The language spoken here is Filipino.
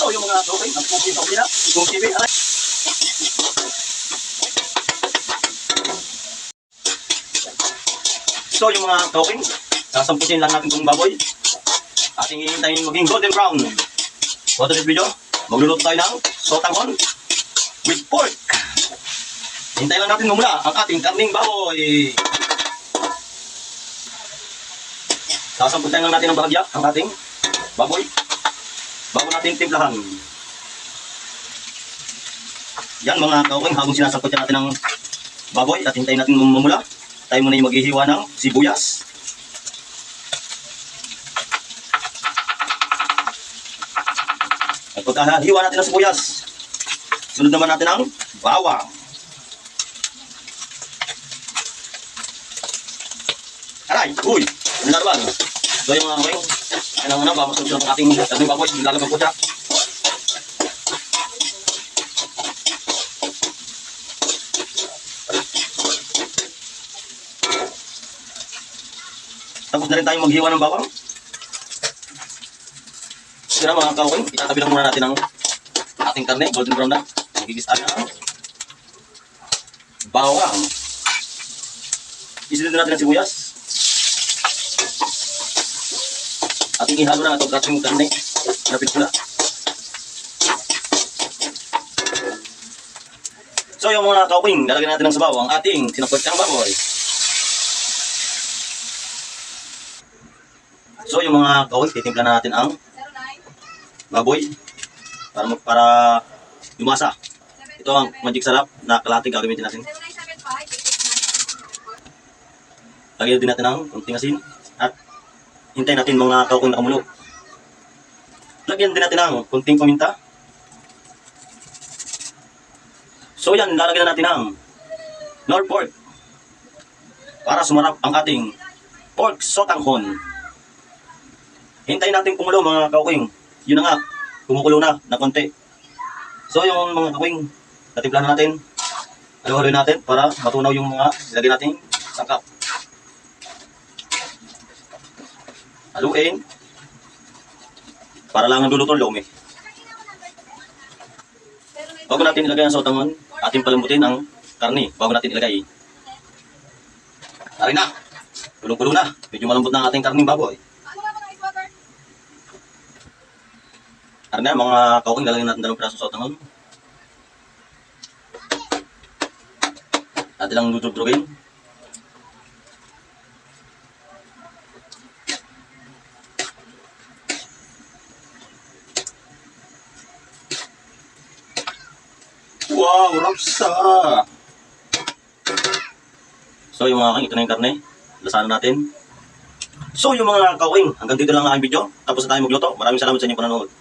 So, yung mga okay, nagpupunta sa kabila, yung TV, aray. So, yung mga topping, sasamputin lang natin itong baboy. Ating hihintayin maging golden brown. For today's video, magluluto tayo ng sotanghon with pork. Hintayin lang natin mamula ang ating karning baboy. Sasamputin lang natin ng bahagya ang ating baboy bago natin timplahan. Yan mga kauking, habang sinasamputin natin ng baboy at hintayin natin mamula, tayo muna yung maghihiwa ng sibuyas. At pagkahiwa natin ng sibuyas, sunod naman natin ang bawang. Aray! Uy! Ano na naman? So yung mga kawing, ay nang ba, masunod ang ating karning baboy, lalagyan po siya. Tapos na rin tayong maghiwa ng bawang. Sige na mga kawing, itatabi lang muna natin ang ating karne, golden brown na. Magigisa na ang bawang. Isunod natin ang sibuyas. Ating ihalo na itong ating karne. Napit pula. So yung mga kawing, lalagyan natin ng sabaw ang ating sinapotsyang baboy. So yung mga kawing, titimpla na natin ang baboy para lumasa. Ito ang magic sarap na kalating gagamitin natin. Lagyan din natin ang kunting asin at hintayin natin mga kawing na kumulo. Lagyan din natin ang kunting paminta. So yan, lalagyan na natin ang nor pork para sumarap ang ating pork sotanghon. Hintayin natin kumulo mga kawing. Yun na nga, kumukulo na konti. So yung mga kawing, natimplahan natin, halo-haloy natin para matunaw yung mga ilagay natin sangkap. Haluin para lang ang lulutong lumi. Bago natin ilagay ang sotanghon, ating palambutin ang karne bago natin ilagay. Tari na, kulo-kulo na, medyo malambot na ang ating karning baboy. Tari na mga kawking, lalagyan natin 2 piraso sotanghon. Atin lang dudrog-drogin. Wow, rapsa! So yung mga kawing, ito na yung karne. Lasahan natin. So yung mga kawing, hanggang dito lang ang aking video. Tapos na tayo magluto. Maraming salamat sa inyong panonood.